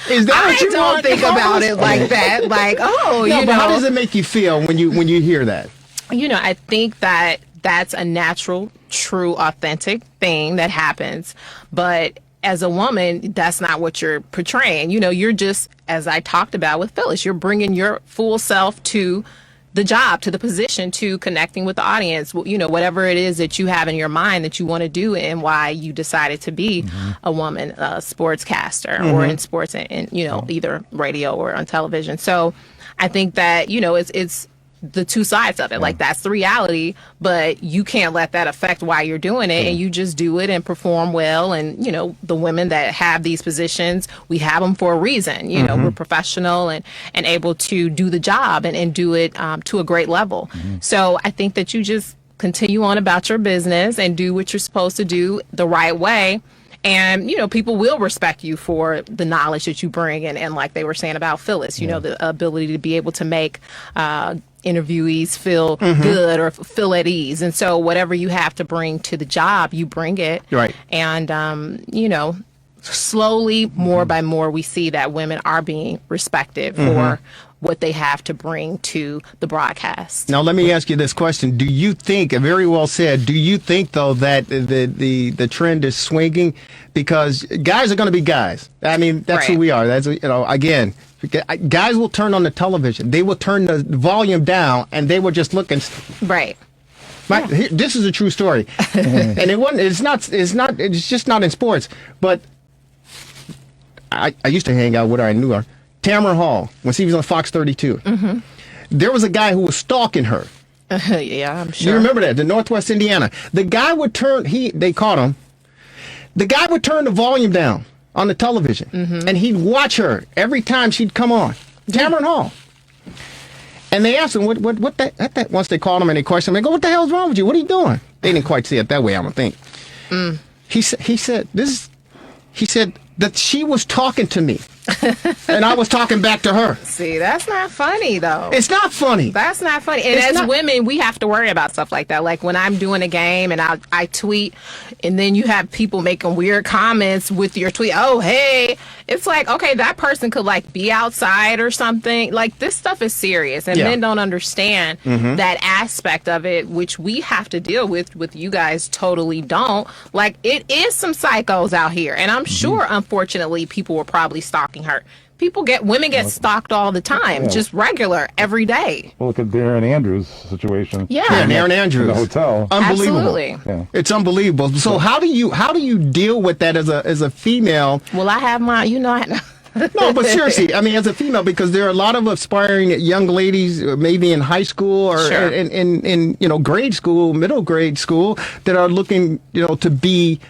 Is that what you don't want? think about it like that. Like, no, but how does it make you feel when you hear that? I think that that's a natural, true, authentic thing that happens. But as a woman, that's not what you're portraying. You're just, as I talked about with Phyllis, you're bringing your full self to the job, to the position, to connecting with the audience, whatever it is that you have in your mind that you want to do and why you decided to be a woman, a sportscaster or in sports and either radio or on television. So I think that, it's the two sides of it. Like, that's the reality, but you can't let that affect why you're doing it, and you just do it and perform well. And the women that have these positions, we have them for a reason. We're professional and able to do the job and do it to a great level. So I think that you just continue on about your business and do what you're supposed to do the right way. And, people will respect you for the knowledge that you bring. And like they were saying about Phyllis, the ability to be able to make interviewees feel good or feel at ease. And so whatever you have to bring to the job, you bring it. Right. And, slowly, more by more, we see that women are being respected for what they have to bring to the broadcast. Now, let me ask you this question. Do you think, very well said, do you think, though, that the trend is swinging? Because guys are going to be guys. I mean, that's who we are. That's, again, guys will turn on the television. They will turn the volume down, and they will just look and... Right. This is a true story. And it's just not in sports. But I used to hang out with her. I knew her. Tamara Hall, when she was on Fox 32. There was a guy who was stalking her. Yeah, I'm sure. You remember that, in Northwest Indiana. The guy would they caught him. The guy would turn the volume down on the television, and he'd watch her every time she'd come on. Tamara Hall. And they asked him, what that, once they called him and they questioned him, they go, what the hell's wrong with you? What are you doing? They didn't quite see it that way, I don't think. He said that she was talking to me. And I was talking back to her. See, that's not funny, though. It's not funny. That's not funny. And as women, we have to worry about stuff like that. Like when I'm doing a game and I tweet, and then you have people making weird comments with your tweet. Oh, hey. It's like, okay, that person could like be outside or something. Like, this stuff is serious. And men don't understand that aspect of it, which we have to deal with you guys totally don't. Like, it is some psychos out here. And I'm sure, unfortunately, people were probably stalking her. Women get stalked all the time, just regular, every day. Well, look at Darren Andrews' situation. Yeah, Darren Andrews in the hotel. Unbelievable. Absolutely. Yeah. It's unbelievable. So how do you deal with that as a female? Well, I have my, No, but seriously, I mean, as a female, because there are a lot of aspiring young ladies, maybe in high school or in grade school, middle grade school, that are looking, to be,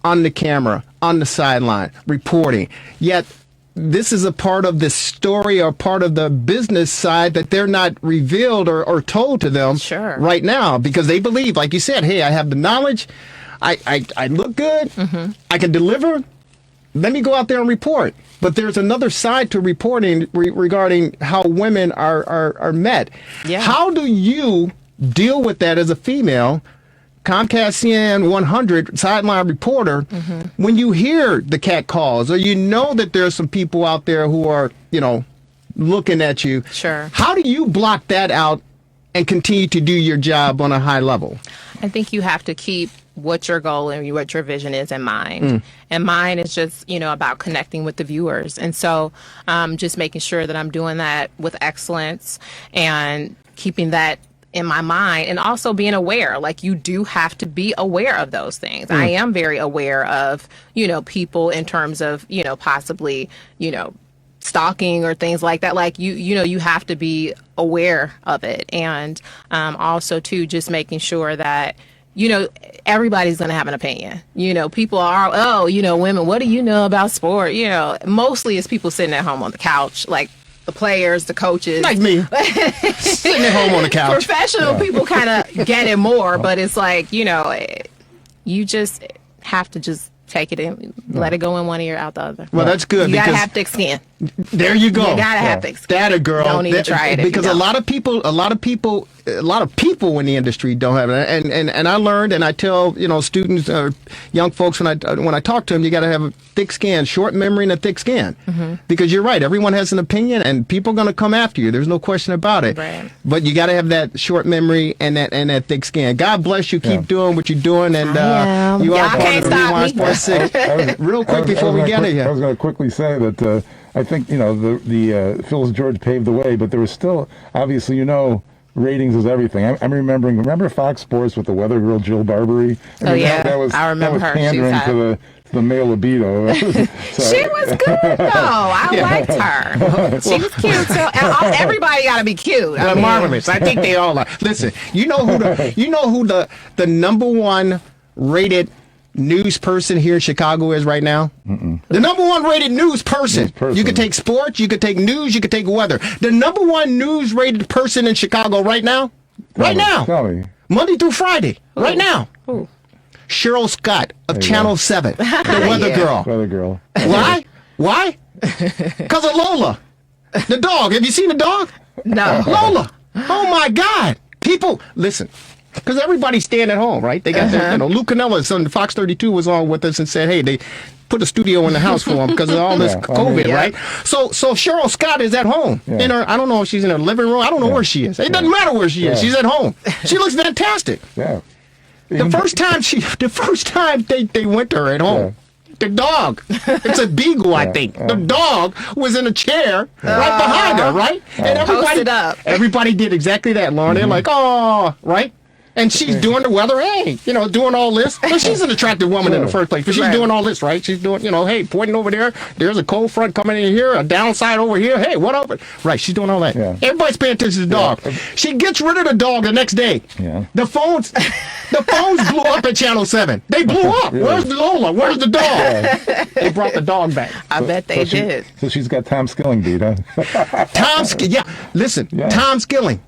on the camera, on the sideline, reporting. Yet this is a part of the story or part of the business side that they're not revealed or told to them right now, because they believe, like you said, hey, I have the knowledge, I look good, I can deliver, let me go out there and report. But there's another side to reporting regarding how women are met. Yeah. How do you deal with that as a female, Comcast CNN 100 sideline reporter, when you hear the cat calls or you know that there's some people out there who are, looking at you? Sure. How do you block that out and continue to do your job on a high level? I think you have to keep what your goal and what your vision is in mind. And mine is just, about connecting with the viewers. And so just making sure that I'm doing that with excellence and keeping that in my mind, and also being aware. Like, you do have to be aware of those things. I am very aware of, people in terms of, possibly, stalking or things like that. Like, you have to be aware of it. And also, too, just making sure that, everybody's going to have an opinion. People are, women, what do you know about sport? Mostly it's people sitting at home on the couch, like the players, the coaches. Like me. Sitting at home on the couch. Professional people kind of get it more, but it's like, you just have to just take it in, let it go in one ear, out the other. Well, that's good. You got to have thick skin. There you go. You gotta have thick skin. That a girl. Don't even try it if because you a don't. lot of people in the industry don't have it. And I learned, and I tell students or young folks when I talk to them, you got to have a thick skin, short memory, and a thick skin. Because you're right, everyone has an opinion, and people are going to come after you. There's no question about it. Right. But you got to have that short memory and that thick skin. God bless you. Keep doing what you're doing, and you Y'all are part can't of the stop Rewind me. Sports 6. Real quick before we get here. I was going to quickly say that I think the Phyllis George paved the way, but there was still obviously ratings is everything. I'm remember Fox Sports with the weather girl Jill Barbary. I remember her. Pandering to the male libido. She was good though. I liked her. She was cute. So everybody got to be cute. Marvelous. I think they all are. Listen, you know who the number one rated news person here in Chicago is right now? The number one rated news person. You could take sports, you could take news, you could take weather. The number one news rated person in Chicago right now? Tell me. Monday through Friday. Right now. Ooh. Cheryl Scott of Channel 7. The weather girl. Weather girl. Why? Why? Because of Lola. The dog. Have you seen the dog? No. Lola. Oh my God. People, listen. Because everybody's staying at home, right? They got their, Lou Canella's on Fox 32 was on with us and said, hey, they put a studio in the house for him because of all this COVID, right? So Cheryl Scott is at home. In her, I don't know if she's in her living room. I don't know where she is. It doesn't matter where she is. She's at home. She looks fantastic. Yeah. The first time they went to her at home. The dog. It's a beagle, I think. The dog was in a chair right behind her, right? And everybody did exactly that, Lauren. They're like, oh, right? And she's doing the weather, doing all this. Well, she's an attractive woman in the first place, but she's doing all this, right? She's doing, hey, pointing over there. There's a cold front coming in here, a downside over here. Hey, what up? Right, she's doing all that. Yeah. Everybody's paying attention to the dog. She gets rid of the dog the next day. Yeah. The phones blew up at Channel 7. They blew up. Really? Where's Lola? Where's the dog? Yeah. They brought the dog back. I bet they did. So she's got Tom Skilling beat, huh? Tom Skilling.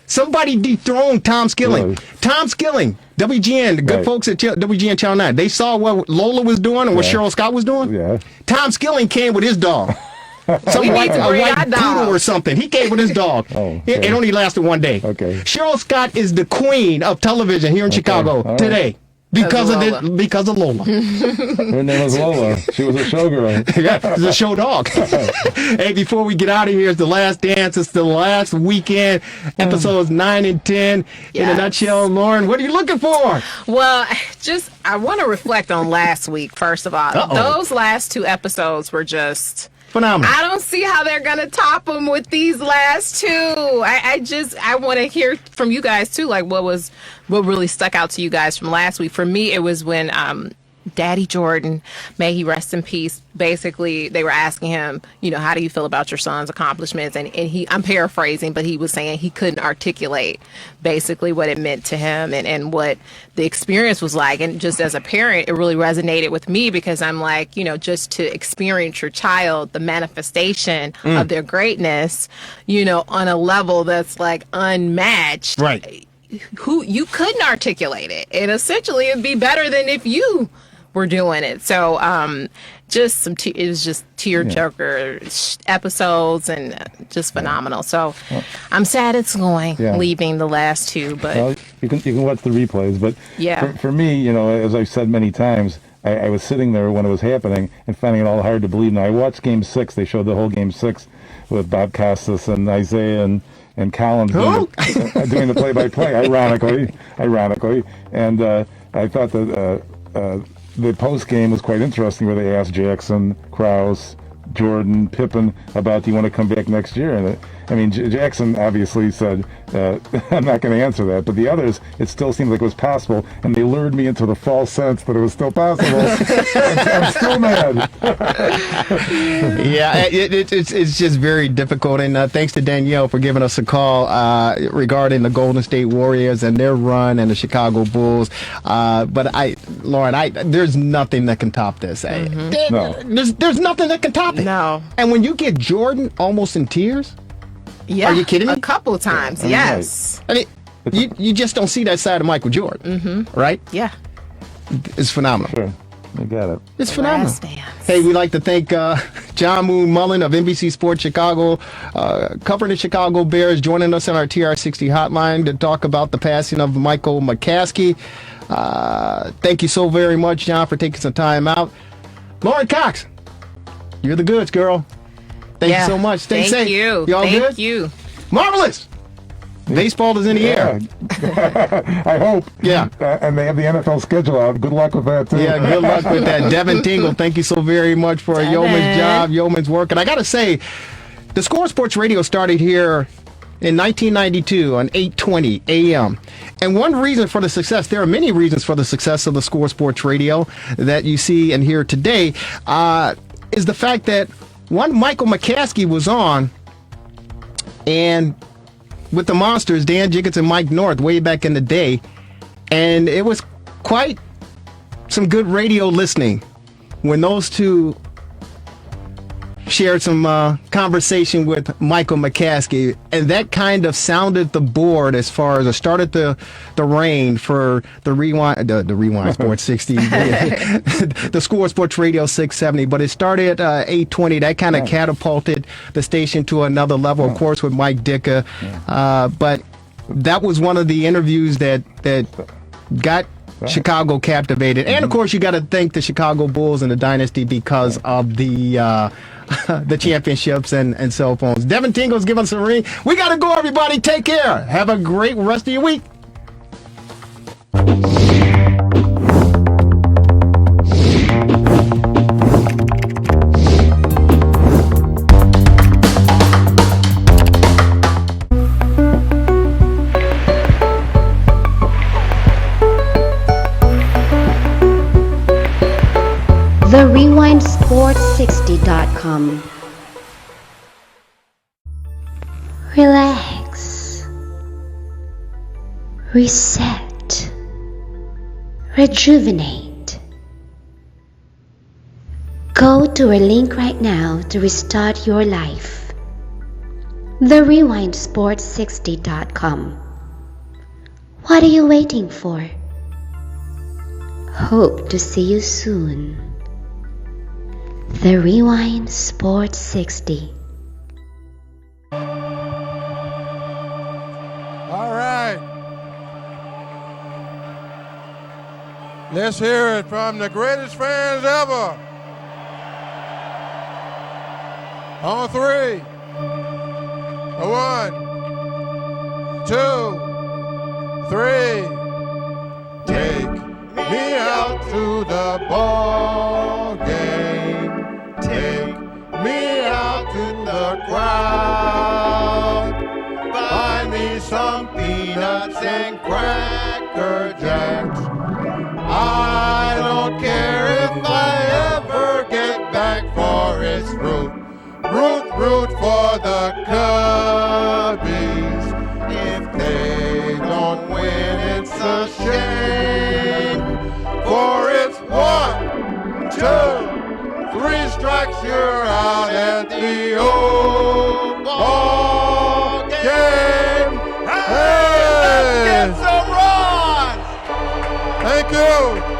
Somebody dethroned Tom Skilling. Really? Tom Skilling, WGN, the good folks at WGN Channel 9, they saw what Lola was doing and what Cheryl Scott was doing. Yeah. Tom Skilling came with his dog. A white poodle or something. He came with his dog. It only lasted one day. Okay. Cheryl Scott is the queen of television here in Chicago today. Because of Lola. Her name was Lola. She was a showgirl. Yeah, she's a show dog. Hey, before we get out of here, it's The Last Dance. It's the last weekend, episodes 9 and 10. In a nutshell, Lauren, what are you looking for? Well, I want to reflect on last week, first of all. Those last two episodes were just phenomenal. I don't see how they're going to top them with these last two. I want to hear from you guys, too, like what really stuck out to you guys from last week. For me, it was when Daddy Jordan, may he rest in peace, basically they were asking him, how do you feel about your son's accomplishments? And I'm paraphrasing, but he was saying he couldn't articulate basically what it meant to him and what the experience was like. And just as a parent, it really resonated with me because I'm like, just to experience your child, the manifestation of their greatness, on a level that's like unmatched. Right. Who you couldn't articulate it. And essentially it'd be better than if you were doing it. So it was just tearjerker episodes and just phenomenal. So I'm sad it's leaving the last two, but you can watch the replays. But for me, as I've said many times, I was sitting there when it was happening and finding it all hard to believe. Now I watched Game 6. They showed the whole Game 6 with Bob Costas and Isaiah and Collins doing the play-by-play, ironically. And I thought that the post-game was quite interesting where they asked Jackson, Krause, Jordan, Pippen about, do you want to come back next year? And Jackson obviously said, I'm not going to answer that. But the others, it still seemed like it was possible. And they lured me into the false sense that it was still possible. I'm still mad. It's just very difficult. And thanks to Danielle for giving us a call regarding the Golden State Warriors and their run and the Chicago Bulls. But Lauren, there's nothing that can top this. No. There's nothing that can top it. No. And when you get Jordan almost in tears, yeah, are you kidding me? A couple of times, yes. I mean, you just don't see that side of Michael Jordan, right? Yeah. It's phenomenal. Sure. You got it. It's phenomenal. Last Dance. Hey, we'd like to thank John Mullin of NBC Sports Chicago, covering the Chicago Bears, joining us on our TRS60 hotline to talk about the passing of Michael McCaskey. Thank you so very much, John, for taking some time out. Lauren Cox, you're the goods, girl. Thank you so much. Stay safe. Thank you. Y'all good? Thank you. Marvelous. Baseball is in the air. I hope. Yeah. And they have the NFL schedule out. Good luck with that, too. Yeah, good luck with that. Devin Tingle, thank you so very much for a yeoman's job, yeoman's work. And I got to say, the Score Sports Radio started here in 1992 on 8:20 a.m. And one reason for the success, there are many reasons for the success of the Score Sports Radio that you see and hear today, is the fact that one Michael McCaskey was on, and with the Monsters, Dan Jiggins and Mike North, way back in the day, and it was quite some good radio listening when those two shared some conversation with Michael McCaskey, and that kind of sounded the board as far as it started the reign for the Rewind Sports 60, the Score Sports Radio 670. But it started at 8:20. That kind of catapulted the station to another level, of course, with Mike Ditka. But that was one of the interviews that got Chicago captivated. And of course, you got to thank the Chicago Bulls and the dynasty because of the championships and cell phones. Devin Tingle's giving us a ring. We got to go, everybody. Take care. Have a great rest of your week. The RewindSports60.com. Relax. Reset. Rejuvenate. Go to our link right now to restart your life. The RewindSports60.com. What are you waiting for? Hope to see you soon. The Rewind Sports 60. All right. Let's hear it from the greatest fans ever. On three. 1, 2, 3. Take me out to the ball game. Take me out to the crowd. Buy me some peanuts and Cracker Jacks. I don't care if I ever get back for its root. Root for the Cubbies. If they don't win, it's a shame. For it's 1, 2, 3 strikes, you're out at the old ball game. Hey, let's get some runs. Thank you.